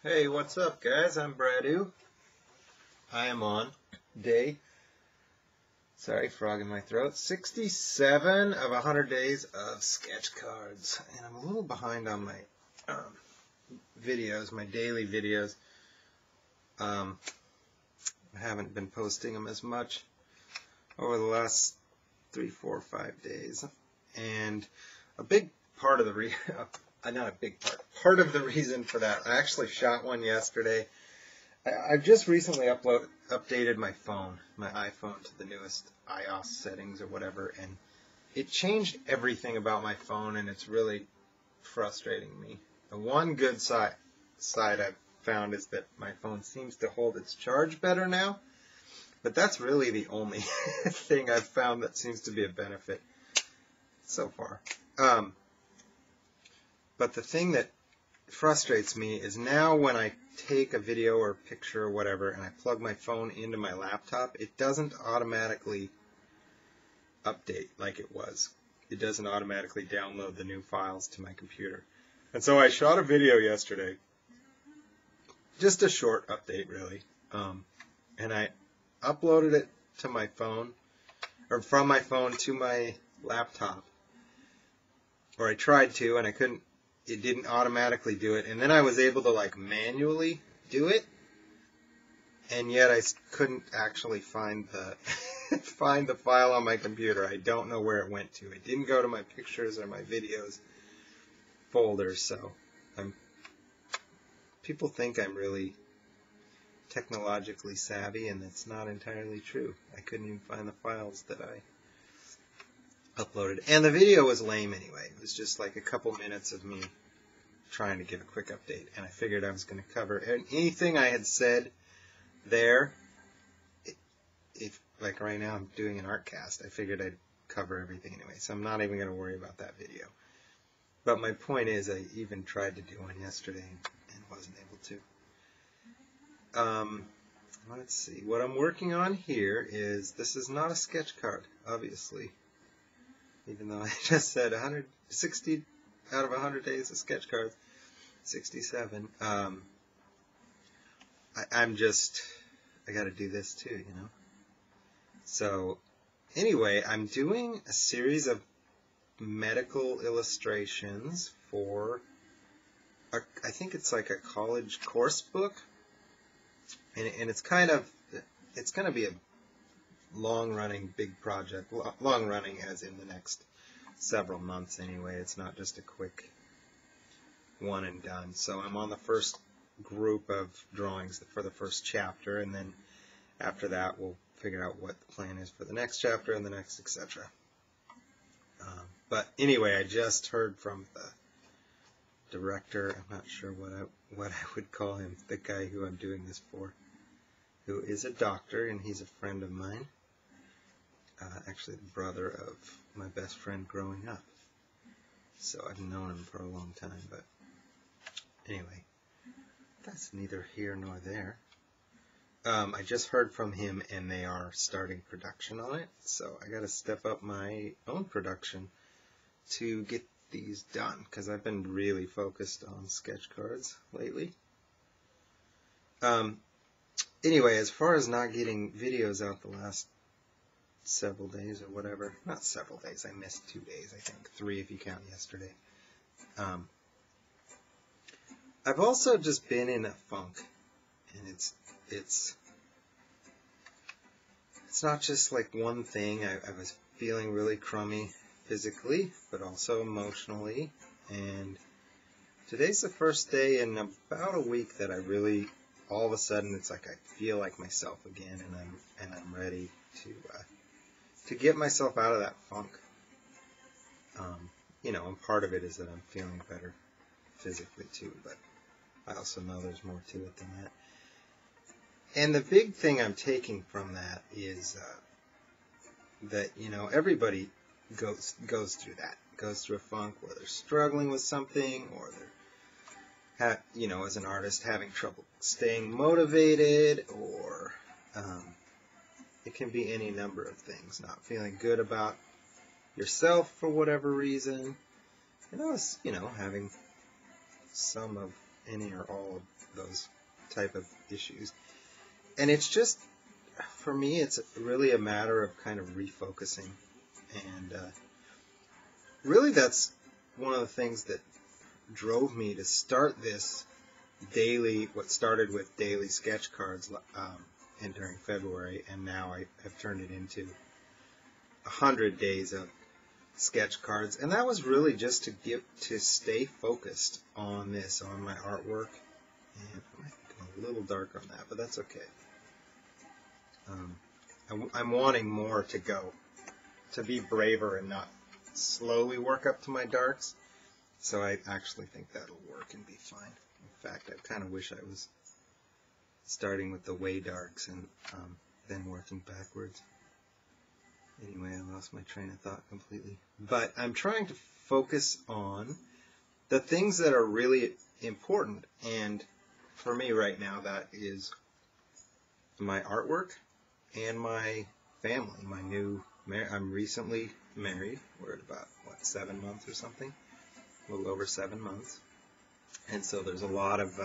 Hey, what's up, guys? I'm Bradu. I am on day, frog in my throat, 67 of 100 days of sketch cards. And I'm a little behind on my videos, my daily videos. I haven't been posting them as much over the last 3, 4, 5 days. And a big part of the part of the reason for that, I actually shot one yesterday. I've just recently updated my phone, my iPhone, to the newest iOS settings or whatever, and it changed everything about my phone, and it's really frustrating me. The one good side I've found is that my phone seems to hold its charge better now, but that's really the only thing I've found that seems to be a benefit so far. But the thing that frustrates me is now when I take a video or picture or whatever and I plug my phone into my laptop, it doesn't automatically update like it was. It doesn't automatically download the new files to my computer. And so I shot a video yesterday, just a short update really, and I uploaded it to my phone, or from my phone to my laptop, or I tried to and I couldn't. It didn't automatically do it, and then I was able to manually do it, and yet I couldn't actually find the file on my computer. I don't know where it went to. It didn't go to my pictures or my videos folder. So people think I'm really technologically savvy, and that's not entirely true. I couldn't even find the files that I uploaded. And the video was lame anyway. It was just like a couple minutes of me trying to give a quick update. And I figured I was going to cover anything I had said there. If like right now I'm doing an artcast, I figured I'd cover everything anyway. So I'm not even going to worry about that video. But my point is, I even tried to do one yesterday and wasn't able to. Let's see. What I'm working on here is, this is not a sketch card, obviously. Even though I just said 160 out of 100 days of sketch cards, 67. I got to do this too, you know. So anyway, I'm doing a series of medical illustrations for, I think it's like a college course book, and it's going to be a long-running big project, long-running as in the next several months anyway. It's not just a quick one and done. So I'm on the first group of drawings for the first chapter, and then after that we'll figure out what the plan is for the next chapter and the next, etc. But anyway, I just heard from the director, I'm not sure what I would call him, the guy who I'm doing this for, who is a doctor, and he's a friend of mine. Actually the brother of my best friend growing up. So I've known him for a long time, but anyway, that's neither here nor there. I just heard from him, and they are starting production on it, so I got to step up my own production to get these done, because I've been really focused on sketch cards lately. Anyway, as far as not getting videos out the last several days or whatever, not several days, I missed 2 days, I think, 3 if you count yesterday. I've also just been in a funk, and it's not just like one thing. I was feeling really crummy physically, but also emotionally, and today's the first day in about a week that I really, all of a sudden, it's like I feel like myself again, and I'm ready to get myself out of that funk. You know, and part of it is that I'm feeling better physically too, but I also know there's more to it than that. And the big thing I'm taking from that is that, you know, everybody goes through that, goes through a funk where they're struggling with something, or they're, you know, as an artist, having trouble staying motivated, or it can be any number of things, not feeling good about yourself for whatever reason, and us, you know, having some of any or all of those type of issues. And it's just, for me, it's really a matter of kind of refocusing. And really that's one of the things that drove me to start this daily, what started with daily sketch cards and during February, and now I have turned it into 100 days of sketch cards. And that was really just to stay focused on this, on my artwork. And I might go a little dark on that, but that's okay. I'm wanting more to go, to be braver and not slowly work up to my darks. So I actually think that'll work and be fine. In fact, I kind of wish I was starting with the way darks and then working backwards. Anyway, I lost my train of thought completely. But I'm trying to focus on the things that are really important. And for me right now, that is my artwork and my family. I'm recently married. We're at about, 7 months or something? A little over 7 months. And so there's a lot of,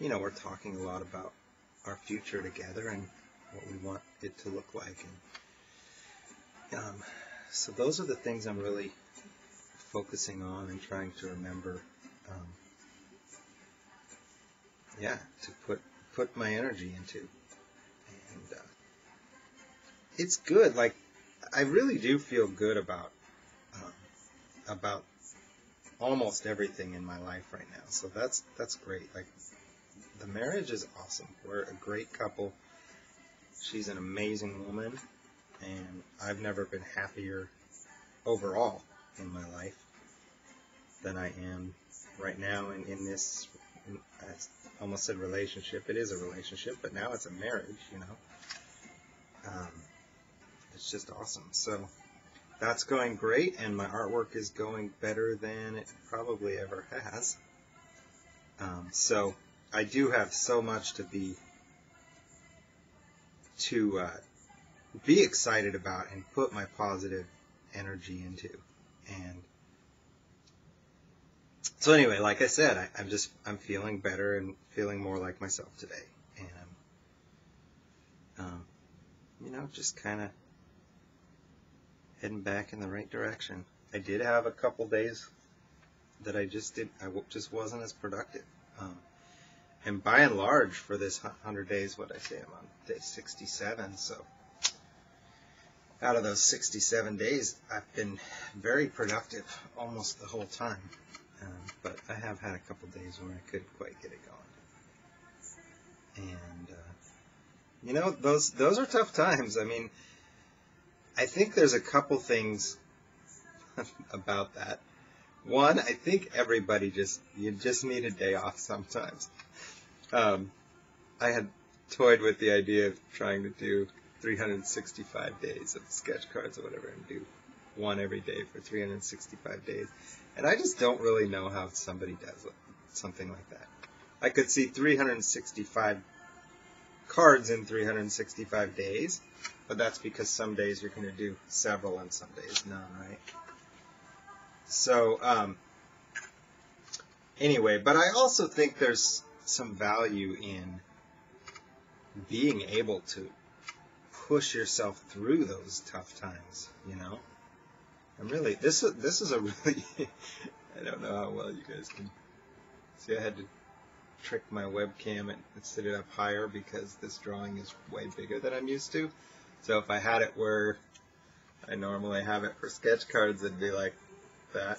we're talking a lot about our future together and what we want it to look like. And so those are the things I'm really focusing on and trying to remember, to put my energy into. And it's good. Like, I really do feel good about almost everything in my life right now. So that's great. Like, the marriage is awesome. We're a great couple. She's an amazing woman, and I've never been happier overall in my life than I am right now in this, I almost said relationship. It is a relationship, but now it's a marriage, It's just awesome. So that's going great, and my artwork is going better than it probably ever has. So I do have so much to be excited about and put my positive energy into. And so anyway, like I said, I'm feeling better and feeling more like myself today. And I'm, just kind of heading back in the right direction. I did have a couple days that I just wasn't as productive. And by and large, for this 100 days, what I say, I'm on day 67. So out of those 67 days, I've been very productive almost the whole time. But I have had a couple days where I couldn't quite get it going. And, those are tough times. I mean, I think there's a couple things about that. One, I think everybody you just need a day off sometimes. I had toyed with the idea of trying to do 365 days of sketch cards or whatever, and do one every day for 365 days. And I just don't really know how somebody does something like that. I could see 365 cards in 365 days, but that's because some days you're going to do several and some days none, right? So, anyway, but I also think there's some value in being able to push yourself through those tough times, And really, this is a really, I don't know how well you guys can see. I had to trick my webcam and set it up higher because this drawing is way bigger than I'm used to. So if I had it where I normally have it for sketch cards, it'd be like that.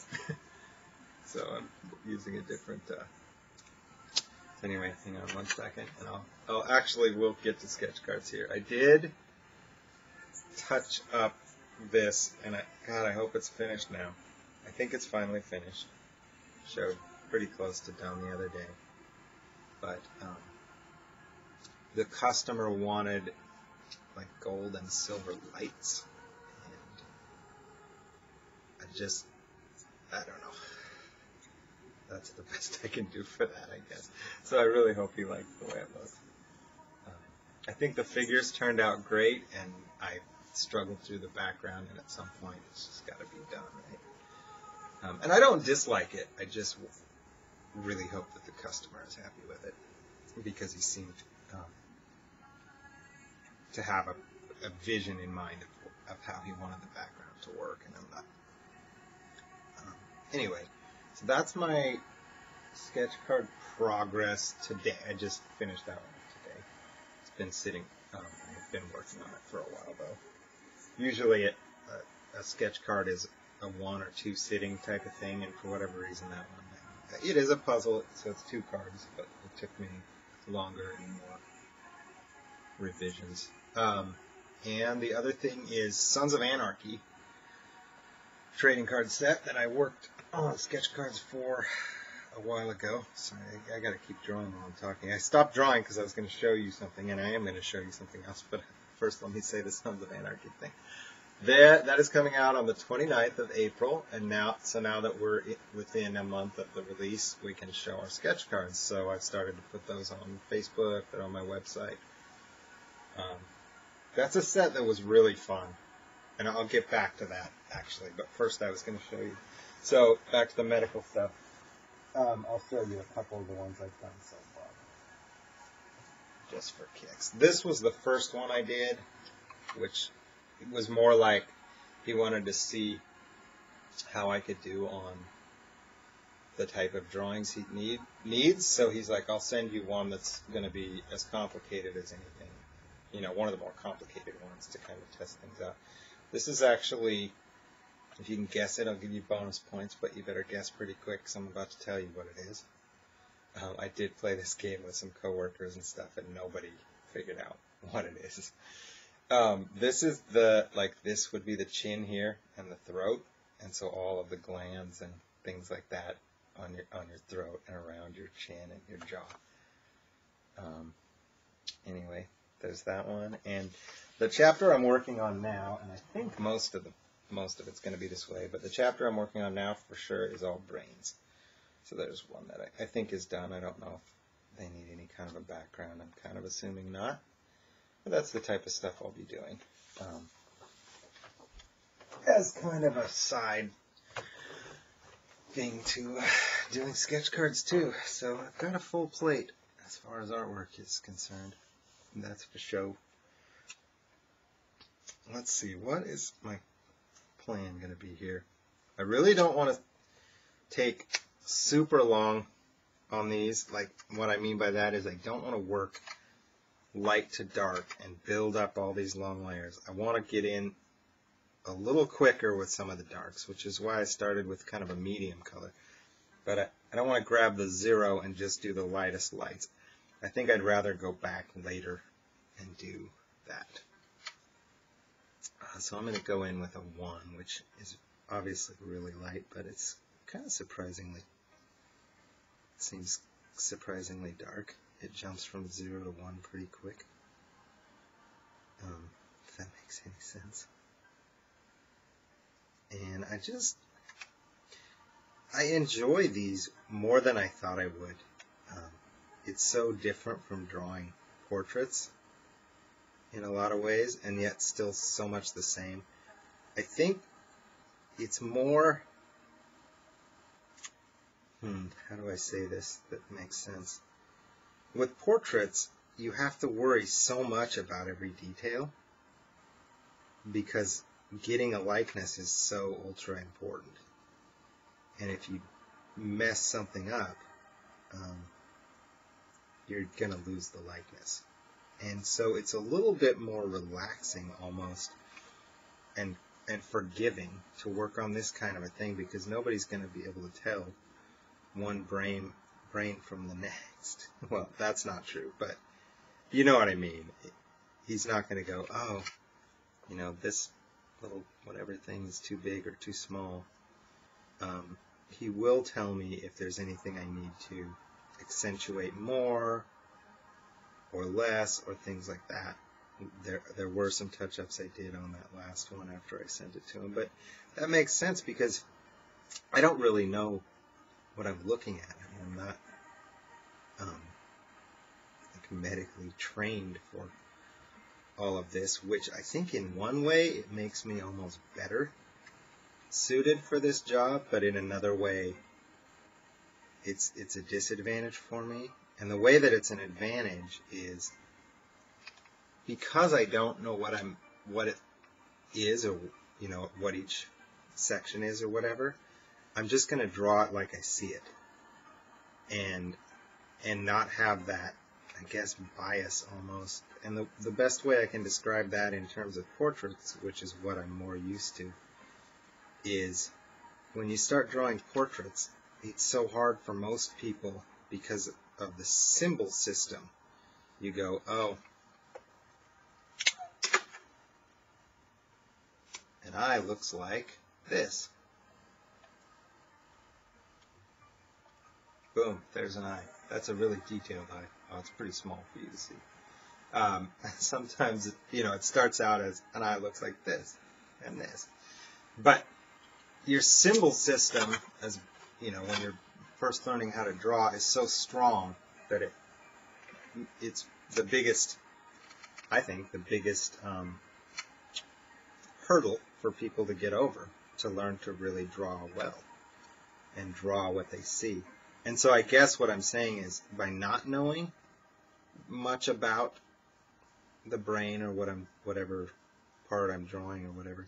So I'm using a different, anyway, hang on one second, and we'll get to sketch cards here. I did touch up this, and I hope it's finished now. I think it's finally finished. Showed pretty close to done the other day. But the customer wanted like gold and silver lights, and I don't know. That's the best I can do for that, I guess. So I really hope he likes the way it looks. I think the figures turned out great, and I struggled through the background, and at some point it's just got to be done, right? And I don't dislike it. I just really hope that the customer is happy with it because he seemed to have a vision in mind of how he wanted the background to work, and I'm not. Anyway, so that's my sketch card progress today. I just finished that one today. It's been sitting. I've been working on it for a while though. Usually, a sketch card is a 1 or 2 sitting type of thing, and for whatever reason, that one. It is a puzzle, so it's 2 cards, but it took me longer and more revisions. And the other thing is Sons of Anarchy trading card set that I worked on sketch cards for a while ago. Sorry, I gotta keep drawing while I'm talking. I stopped drawing because I was going to show you something, and I am going to show you something else, but first let me say the Sons of Anarchy thing. That is coming out on the 29th of April, and now that we're within a month of the release, we can show our sketch cards. So I've started to put those on Facebook, they're on my website. That's a set that was really fun, and I'll get back to that, actually. But first I was going to show you. So, back to the medical stuff. I'll show you a couple of the ones I've done so far. Just for kicks. This was the first one I did, which was more like he wanted to see how I could do on the type of drawings he needs. So he's like, I'll send you one that's going to be as complicated as anything. You know, one of the more complicated ones to kind of test things out. This is actually, if you can guess it, I'll give you bonus points, but you better guess pretty quick because I'm about to tell you what it is. I did play this game with some coworkers and stuff, and nobody figured out what it is. This is this would be the chin here and the throat, and so all of the glands and things like that on your throat and around your chin and your jaw. Anyway, there's that one, and the chapter I'm working on now, and I think most of it's going to be this way, but the chapter I'm working on now for sure is all brains. So there's one that I think is done. I don't know if they need any kind of a background. I'm kind of assuming not. But that's the type of stuff I'll be doing. As kind of a side thing to doing sketch cards too. So I've got a full plate as far as artwork is concerned. And that's for show. Let's see, what is my plan going to be here? I really don't want to take super long on these. Like, what I mean by that is I don't want to work light to dark and build up all these long layers. I want to get in a little quicker with some of the darks, which is why I started with kind of a medium color. But I don't want to grab the 0 and just do the lightest lights. I think I'd rather go back later and do that. So I'm going to go in with a 1, which is obviously really light, but it's kind of seems surprisingly dark. It jumps from 0 to 1 pretty quick. If that makes any sense. And I enjoy these more than I thought I would. It's so different from drawing portraits in a lot of ways, and yet still so much the same. I think it's more, how do I say this that makes sense? With portraits, you have to worry so much about every detail because getting a likeness is so ultra important. And if you mess something up, you're going to lose the likeness. And so it's a little bit more relaxing almost and forgiving to work on this kind of a thing because nobody's going to be able to tell one brain from the next. Well, that's not true, but you know what I mean. He's not going to go, oh, you know, this little whatever thing is too big or too small. He will tell me if there's anything I need to accentuate more or less or things like that. There were some touch-ups I did on that last one after I sent it to him, but that makes sense because I don't really know what I'm looking at. I mean, I'm not medically trained for all of this, which I think in one way it makes me almost better suited for this job, but in another way it's a disadvantage for me. And the way that it's an advantage is because I don't know what it is, or what each section is or whatever. I'm just going to draw it like I see it, and not have that, I guess, bias almost. And the best way I can describe that in terms of portraits, which is what I'm more used to, is when you start drawing portraits, it's so hard for most people because of the symbol system. You go, oh, an eye looks like this. Boom, there's an eye. That's a really detailed eye. Oh, it's pretty small for you to see. Sometimes, it starts out as an eye looks like this and this. But your symbol system, as when you're first learning how to draw, is so strong that it's the biggest, I think, hurdle for people to get over, to learn to really draw well and draw what they see. And so I guess what I'm saying is, by not knowing much about the brain or whatever part I'm drawing or whatever,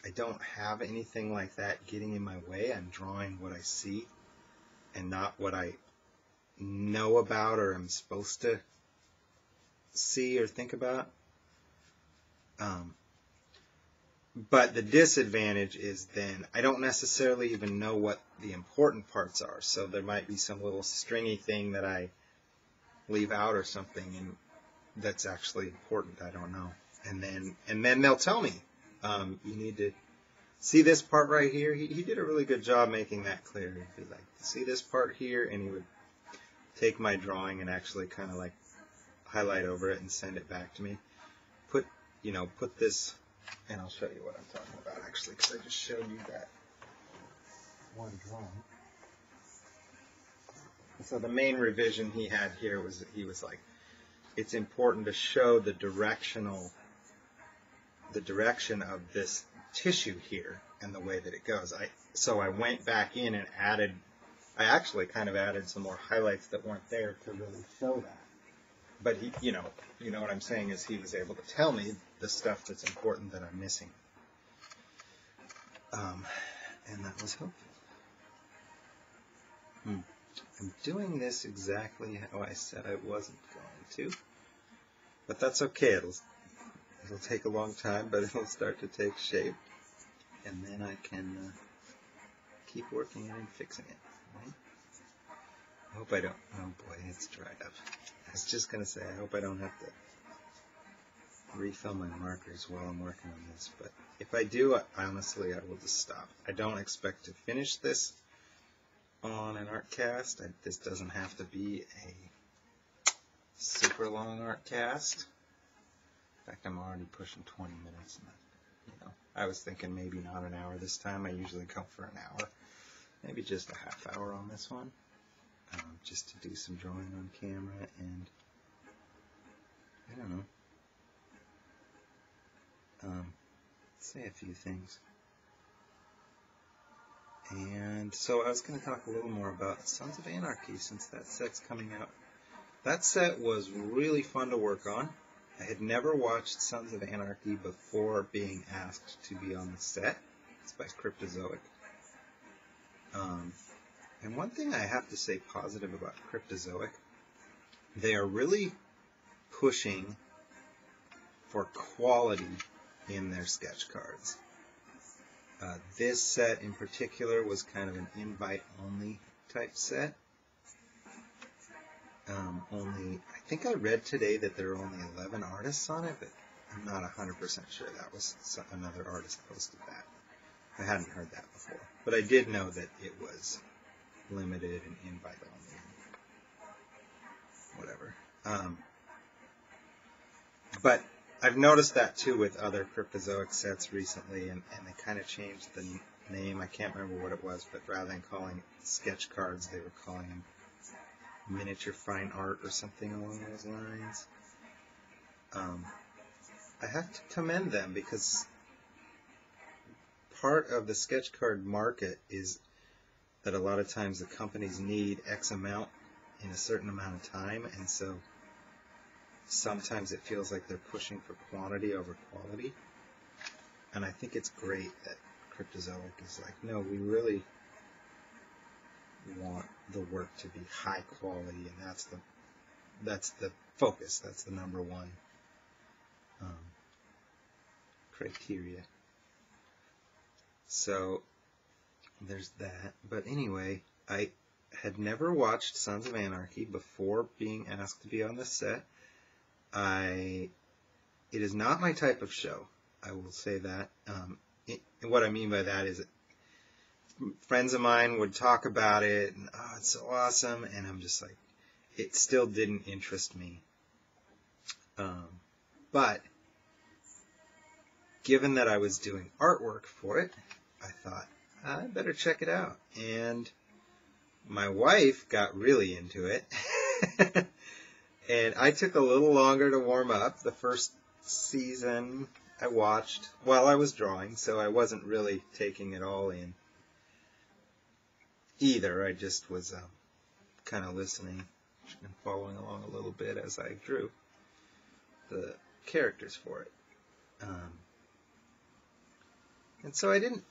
I don't have anything like that getting in my way. I'm drawing what I see and not what I know about or am supposed to see or think about. But the disadvantage is then I don't necessarily even know what the important parts are. So there might be some little stringy thing that I leave out or something, and that's actually important. I don't know. And then they'll tell me, you need to see this part right here. He did a really good job making that clear. He'd be like, see this part here, and he would take my drawing and actually kind of like highlight over it and send it back to me. Put this. And I'll show you what I'm talking about, actually, because I just showed you that one drawing. So the main revision he had here was that he was like, it's important to show the direction of this tissue here and the way that it goes. So I went back in and I actually kind of added some more highlights that weren't there to really show that. But he, you know what I'm saying is he was able to tell me the stuff that's important that I'm missing. And that was helpful. I'm doing this exactly how I said I wasn't going to. But that's okay. It'll take a long time, but it'll start to take shape. And then I can keep working it and fixing it. Right? I hope I don't. Oh boy, it's dried up. I was just going to say, I hope I don't have to refill my markers while I'm working on this. But if I do, honestly, I will just stop. I don't expect to finish this on an artcast. This doesn't have to be a super long artcast. In fact, I'm already pushing 20 minutes. And, I was thinking maybe not an hour this time. I usually go for an hour. Maybe just a half hour on this one. Just to do some drawing on camera and, I don't know, say a few things. And so I was going to talk a little more about Sons of Anarchy since that set's coming out. That set was really fun to work on. I had never watched Sons of Anarchy before being asked to be on the set. It's by Cryptozoic. And one thing I have to say positive about Cryptozoic, they are really pushing for quality in their sketch cards. This set in particular was kind of an invite-only type set. I think I read today that there are only 11 artists on it, but I'm not 100% sure. That was another artist posted that. I hadn't heard that before. But I did know that it was limited and invite only, whatever. But I've noticed that too with other Cryptozoic sets recently, and they kind of changed the name. I can't remember what it was, but rather than calling it sketch cards, they were calling them miniature fine art or something along those lines. I have to commend them because part of the sketch card market is that a lot of times the companies need X amount in a certain amount of time, and so sometimes it feels like they're pushing for quantity over quality. And I think it's great that Cryptozoic is like, no, we really want the work to be high quality, and that's the focus. That's the number one criteria. So there's that. But anyway, I had never watched Sons of Anarchy before being asked to be on this set. It is not my type of show. I will say that. What I mean by that is friends of mine would talk about it, and oh, it's so awesome, and I'm just like, it still didn't interest me. But given that I was doing artwork for it, I thought, I better check it out. And my wife got really into it. And I took a little longer to warm up. The first season I watched while I was drawing, so I wasn't really taking it all in either. I just was kind of listening and following along a little bit as I drew the characters for it. And so I didn't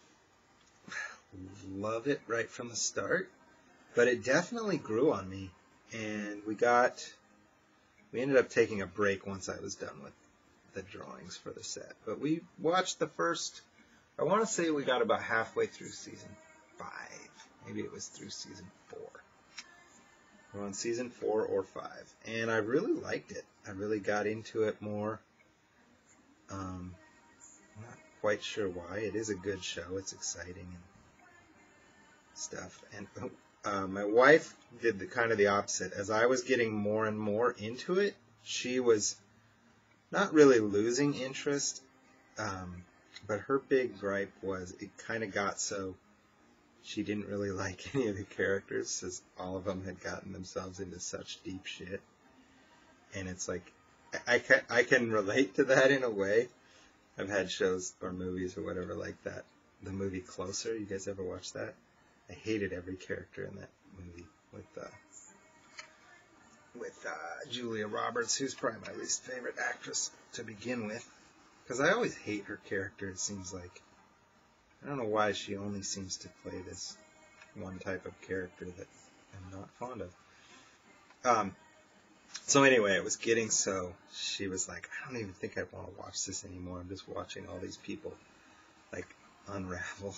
love it right from the start, but it definitely grew on me. And we ended up taking a break once I was done with the drawings for the set. But we watched the first, I want to say we got about halfway through season 5. Maybe it was through season 4. We're on season 4 or 5. And I really liked it. I really got into it more. I'm not quite sure why. It is a good show. It's exciting and stuff. And my wife did the opposite. As I was getting more and more into it, she was not really losing interest, but her big gripe was it kind of got so she didn't really like any of the characters, since all of them had gotten themselves into such deep shit. And it's like, I can relate to that in a way. I've had shows or movies or whatever like that. The movie Closer, you guys ever watch that? I hated every character in that movie with Julia Roberts, who's probably my least favorite actress to begin with. Because I always hate her character, it seems like. I don't know why she only seems to play this one type of character that I'm not fond of. So anyway, it was getting so, she was like, I don't even think I want to watch this anymore. I'm just watching all these people, like, unravel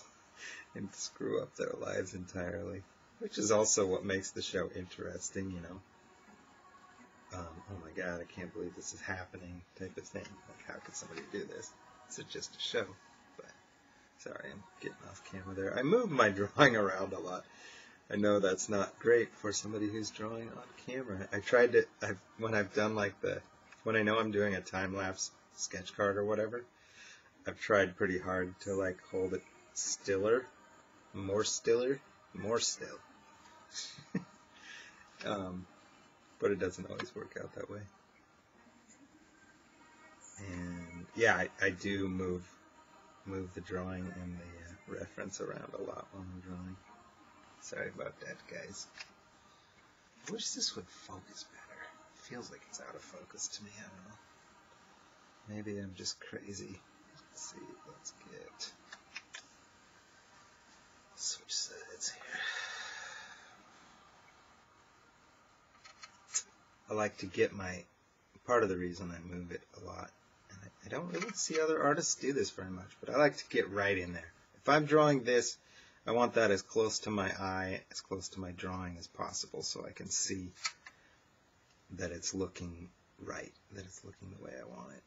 and screw up their lives entirely. Which is also what makes the show interesting, you know. Oh my god, I can't believe this is happening type of thing. Like, how could somebody do this? It's just a show. But, sorry, I'm getting off camera there. I move my drawing around a lot. I know that's not great for somebody who's drawing on camera. I tried to, when I've done when I know I'm doing a time-lapse sketch card or whatever, I've tried pretty hard to like hold it stiller, more still. But it doesn't always work out that way. And yeah, I do move the drawing and the reference around a lot while I'm drawing. Sorry about that, guys. I wish this would focus better. It feels like it's out of focus to me. I don't know. Maybe I'm just crazy. Let's see. Let's switch sides here. I like to get part of the reason I move it a lot, and I don't really see other artists do this very much, but I like to get right in there. If I'm drawing this, I want that as close to my eye, as close to my drawing as possible, so I can see that it's looking right, that it's looking the way I want it.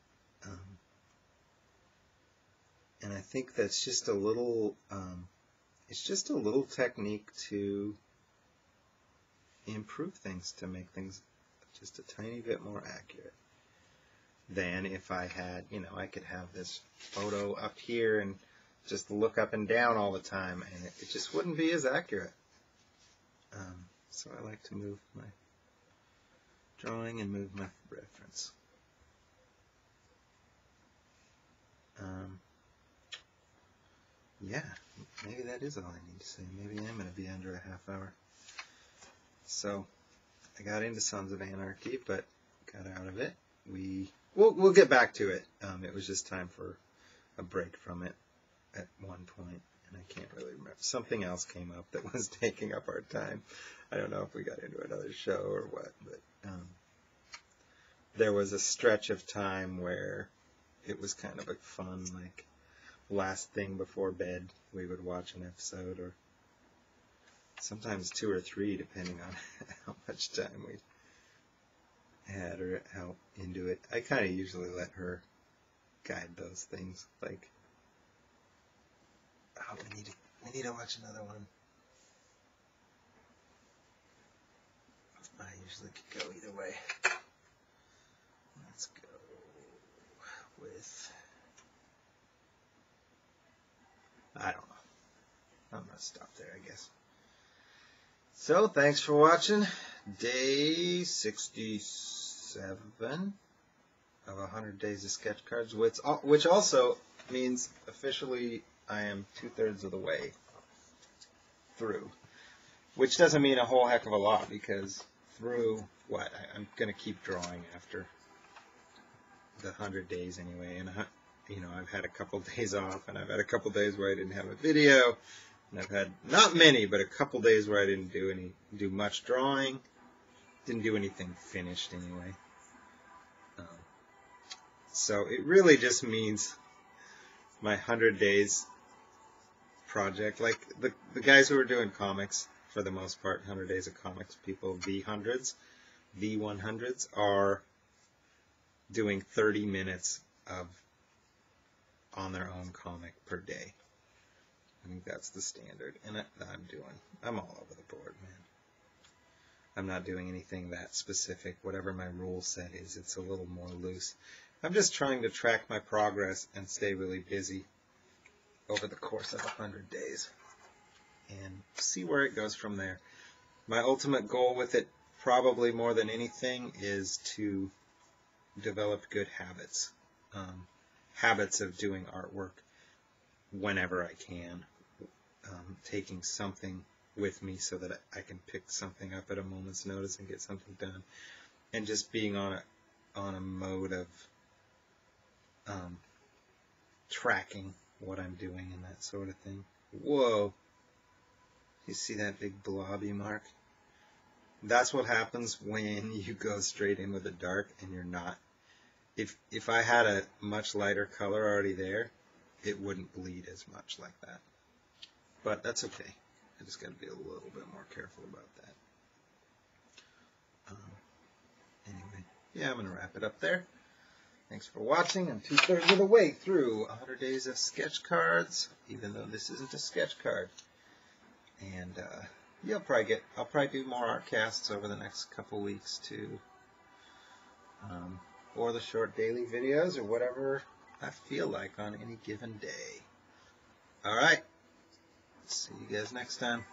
And I think that's just a little, it's just a little technique to improve things, to make things just a tiny bit more accurate than if I had, I could have this photo up here and just look up and down all the time, and it just wouldn't be as accurate. So I like to move my drawing and move my reference. Yeah. maybe that is all I need to say. Maybe I'm going to be under a half hour. So, I got into Sons of Anarchy, but got out of it. We'll get back to it. It was just time for a break from it at one point, and I can't really remember. Something else came up that was taking up our time. I don't know if we got into another show or what, but there was a stretch of time where it was kind of a fun, like, last thing before bed, we would watch an episode, or sometimes 2 or 3, depending on how much time we had or how into it. I kind of usually let her guide those things. Like, oh, we need to watch another one. I usually could go either way. Let's go with, I don't know. I'm going to stop there, I guess. So, thanks for watching. Day 67 of 100 Days of Sketch Cards, which also means officially I am 2/3 of the way through. Which doesn't mean a whole heck of a lot, because through what? I'm going to keep drawing after the 100 days anyway. And, I've had a couple days off, and I've had a couple days where I didn't have a video. And I've had, not many, but a couple days where I didn't do much drawing. Didn't do anything finished anyway. So it really just means my 100 days project. Like the guys who are doing comics, for the most part, 100 Days of Comics people, V100s, are doing 30 minutes on their own comic per day. I think that's the standard, and I'm all over the board, man. I'm not doing anything that specific. Whatever my rule set is, it's a little more loose. I'm just trying to track my progress and stay really busy over the course of 100 days and see where it goes from there. My ultimate goal with it, probably more than anything, is to develop good habits. Habits of doing artwork whenever I can. Taking something with me so that I can pick something up at a moment's notice and get something done. And just being on a mode of tracking what I'm doing and that sort of thing. Whoa. You see that big blobby mark? That's what happens when you go straight in with the dark and you're not. If I had a much lighter color already there, it wouldn't bleed as much like that. But that's okay. I just got to be a little bit more careful about that. Anyway, yeah, I'm going to wrap it up there. Thanks for watching. I'm 2/3 of the way through 100 Days of Sketch Cards, even though this isn't a sketch card. And I'll probably do more artcasts over the next couple weeks too, or the short daily videos, or whatever I feel like on any given day. All right, see you guys next time.